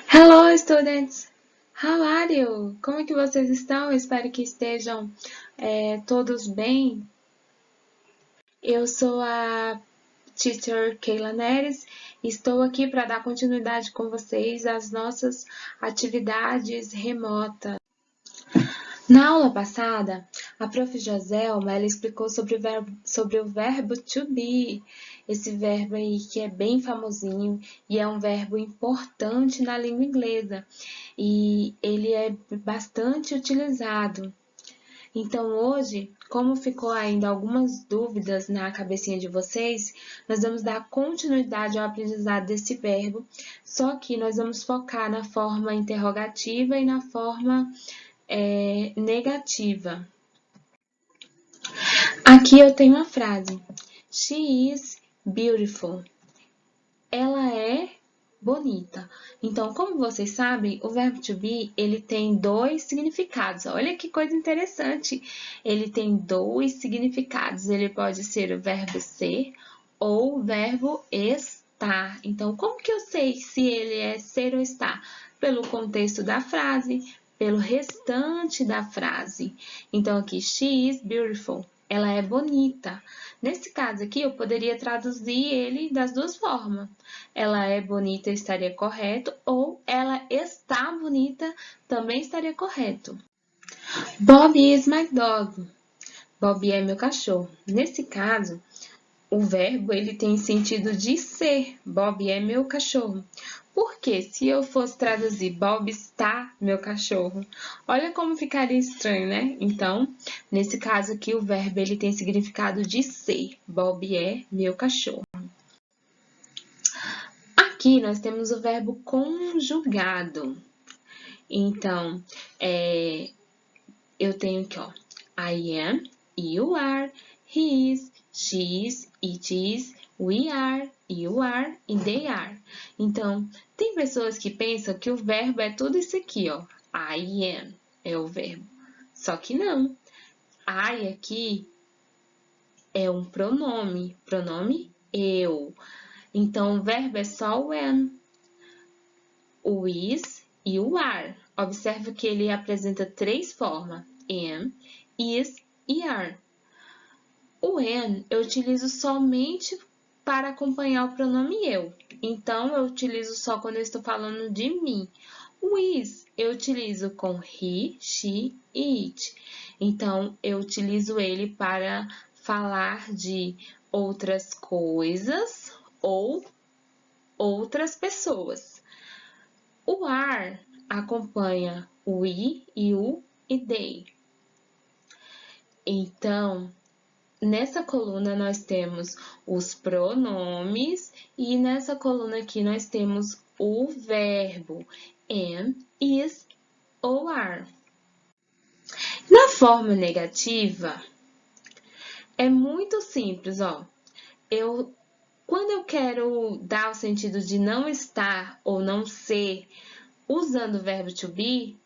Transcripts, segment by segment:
Hello, students! How are you? Como é que vocês estão? Espero que estejam todos bem. Eu sou a Teacher Keila Neres e estou aqui para dar continuidade com vocês às nossas atividades remotas. Na aula passada, a Prof. Joselma ela explicou sobre o verbo to be, esse verbo aí que é bem famosinho e é um verbo importante na língua inglesa e ele é bastante utilizado. Então, hoje, como ficou ainda algumas dúvidas na cabecinha de vocês, nós vamos dar continuidade ao aprendizado desse verbo, só que nós vamos focar na forma interrogativa e na forma negativa. Aqui eu tenho uma frase. She is beautiful. Ela é bonita. Então, como vocês sabem, o verbo to be, ele tem dois significados. Olha que coisa interessante. Ele tem dois significados. Ele pode ser o verbo ser ou o verbo estar. Então, como que eu sei se ele é ser ou estar? Pelo contexto da frase, pelo restante da frase. Então, aqui, she is beautiful. Ela é bonita. Nesse caso aqui, eu poderia traduzir ele das duas formas. Ela é bonita estaria correto, ou ela está bonita também estaria correto. Bob is my dog. Bob é meu cachorro. Nesse caso, o verbo ele tem sentido de ser. Bob é meu cachorro. Porque se eu fosse traduzir Bob está meu cachorro, olha como ficaria estranho, né? Então, nesse caso aqui, o verbo ele tem significado de ser. Bob é meu cachorro. Aqui nós temos o verbo conjugado. Então, eu tenho aqui, ó, I am, you are, he is, she is, it is, we are, you are e they are. Então, tem pessoas que pensam que o verbo é tudo isso aqui, ó. I am é o verbo. Só que não. I aqui é um pronome eu. Então, o verbo é só o am, o is e o are. Observe que ele apresenta três formas: am, is e are. O am eu utilizo somente para acompanhar o pronome eu. Então, eu utilizo só quando eu estou falando de mim. O is eu utilizo com he, she e it. Então, eu utilizo ele para falar de outras coisas ou outras pessoas. O are acompanha o we e o e they. Então, nessa coluna nós temos os pronomes e nessa coluna aqui nós temos o verbo am, is ou are. Na forma negativa, é muito simples, ó. Quando eu quero dar o sentido de não estar ou não ser, usando o verbo to be,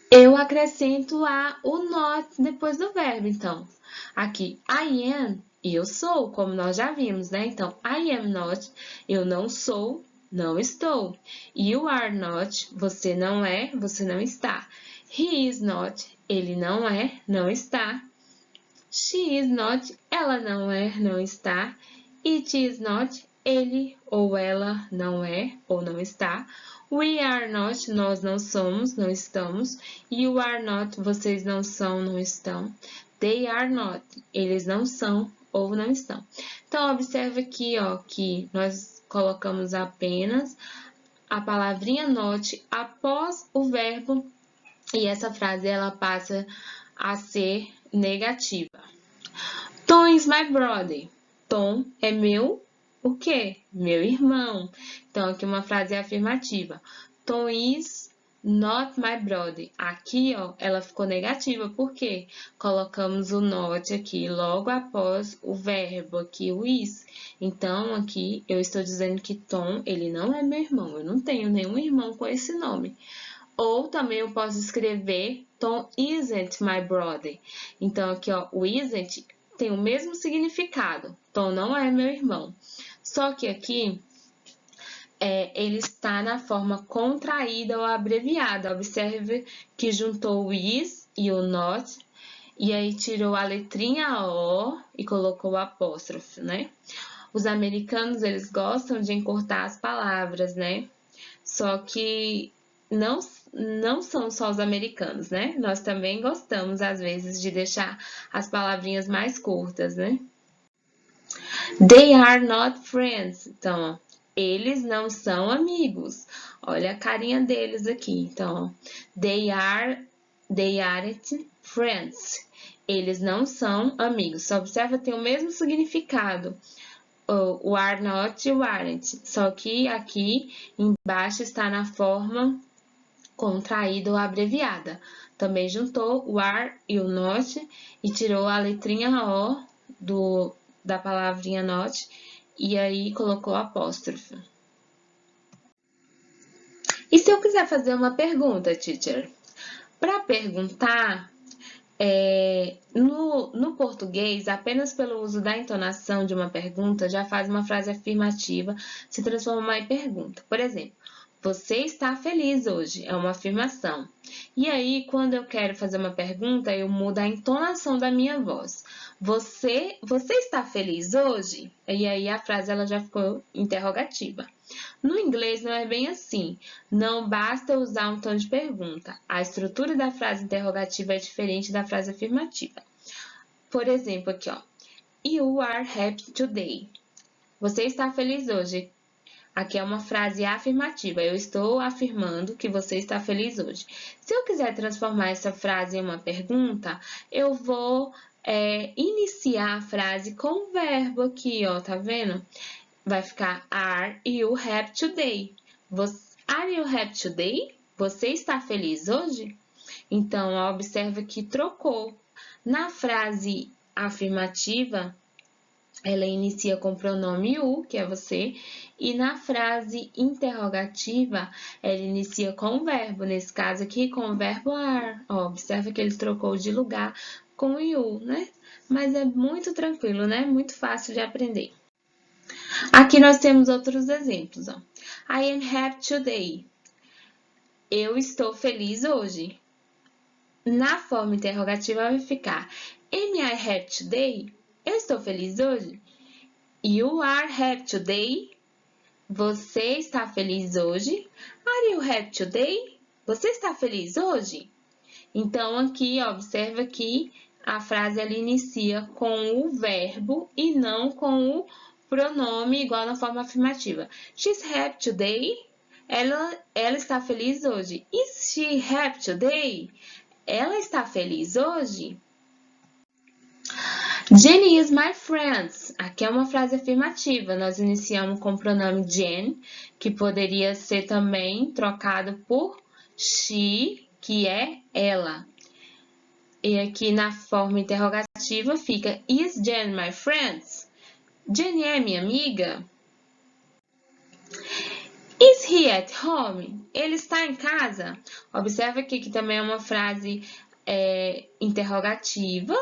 eu acrescento o not depois do verbo. Então, aqui, I am, eu sou, como nós já vimos, né? Então, I am not, eu não sou, não estou. You are not, você não é, você não está. He is not, ele não é, não está. She is not, ela não é, não está. It is not, ele ou ela não é ou não está. We are not, nós não somos, não estamos. You are not, vocês não são, não estão. They are not, eles não são ou não estão. Então, observe aqui, ó, que nós colocamos apenas a palavrinha not após o verbo e essa frase ela passa a ser negativa. Tom is my brother. Tom é meu, o quê? Meu irmão. Então, aqui uma frase afirmativa. Tom is not my brother. Aqui, ó, ela ficou negativa, por quê? Colocamos o not aqui logo após o verbo aqui, o is. Então, aqui eu estou dizendo que Tom, ele não é meu irmão. Eu não tenho nenhum irmão com esse nome. Ou também eu posso escrever Tom isn't my brother. Então, aqui, ó, o isn't tem o mesmo significado. Tom não é meu irmão. Só que aqui ele está na forma contraída ou abreviada. Observe que juntou o is e o not, e aí tirou a letrinha O e colocou o apóstrofo, né? Os americanos, eles gostam de encurtar as palavras, né? Só que não são só os americanos, né? Nós também gostamos, às vezes, de deixar as palavrinhas mais curtas, né? They are not friends. Então, eles não são amigos. Olha a carinha deles aqui. Então, they aren't friends. Eles não são amigos. Só observa, tem o mesmo significado. O are not e o aren't. Só que aqui embaixo está na forma contraída ou abreviada. Também juntou o are e o not e tirou a letrinha O da palavrinha not e aí colocou apóstrofo. E se eu quiser fazer uma pergunta, teacher? Para perguntar, no português, apenas pelo uso da entonação de uma pergunta, já faz uma frase afirmativa se transformar em pergunta. Por exemplo, você está feliz hoje? É uma afirmação. E aí, quando eu quero fazer uma pergunta, eu mudo a entonação da minha voz. Você está feliz hoje? E aí a frase ela já ficou interrogativa. No inglês não é bem assim. Não basta usar um tom de pergunta. A estrutura da frase interrogativa é diferente da frase afirmativa. Por exemplo, aqui, ó. You are happy today. Você está feliz hoje? Aqui é uma frase afirmativa. Eu estou afirmando que você está feliz hoje. Se eu quiser transformar essa frase em uma pergunta, eu vou iniciar a frase com o verbo aqui, ó, tá vendo? Vai ficar Are you happy today? Are you happy today? Você está feliz hoje? Então, observa que trocou. Na frase afirmativa, ela inicia com o pronome you, que é você, e na frase interrogativa, ela inicia com o verbo, nesse caso aqui, com o verbo are. Ó, observa que ele trocou de lugar com o you, né? Mas é muito tranquilo, né? Muito fácil de aprender. Aqui nós temos outros exemplos. Ó. I am happy today. Eu estou feliz hoje. Na forma interrogativa vai ficar Am I happy today? Eu estou feliz hoje. You are happy today? Você está feliz hoje? Are you happy today? Você está feliz hoje? Então, aqui, observa que a frase ela inicia com o verbo e não com o pronome igual na forma afirmativa. She's happy today? Ela está feliz hoje. Is she happy today? Ela está feliz hoje? Jenny is my friend. Aqui é uma frase afirmativa. Nós iniciamos com o pronome Jen, que poderia ser também trocado por she, que é ela. E aqui na forma interrogativa fica Is Jen my friend? Jenny é minha amiga? Is he at home? Ele está em casa? Observa aqui que também é uma frase interrogativa.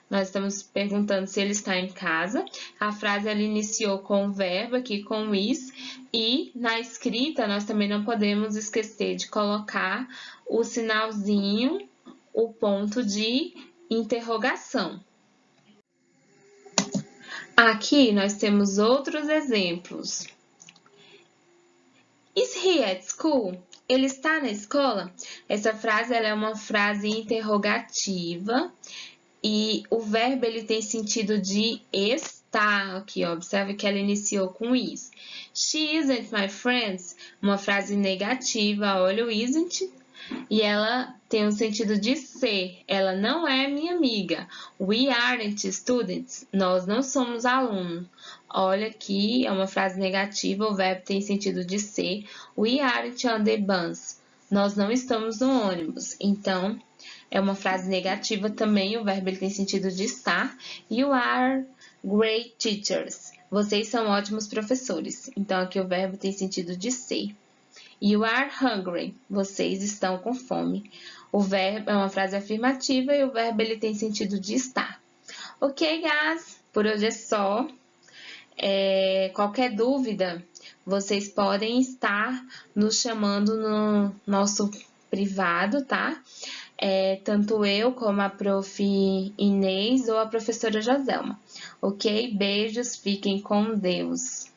Nós estamos perguntando se ele está em casa. A frase ela iniciou com o verbo aqui, com is. E na escrita nós também não podemos esquecer de colocar o sinalzinho, o ponto de interrogação. Aqui nós temos outros exemplos. Is he at school? Ele está na escola? Essa frase ela é uma frase interrogativa e o verbo ele tem sentido de estar. Aqui, ó, observe que ela iniciou com is. She isn't my friend. Uma frase negativa, olha o isn't. E ela tem o sentido de ser. Ela não é minha amiga. We aren't students. Nós não somos alunos. Olha aqui, é uma frase negativa, o verbo tem sentido de ser. We aren't on the bus. Nós não estamos no ônibus. Então, é uma frase negativa também, o verbo ele tem sentido de estar. You are great teachers. Vocês são ótimos professores. Então, aqui o verbo tem sentido de ser. You are hungry. Vocês estão com fome. O verbo é uma frase afirmativa e o verbo ele tem sentido de estar. Ok, guys? Por hoje é só. Qualquer dúvida, vocês podem estar nos chamando no nosso privado, tá? Tanto eu como a prof. Inês ou a professora Joselma, ok? Beijos, fiquem com Deus.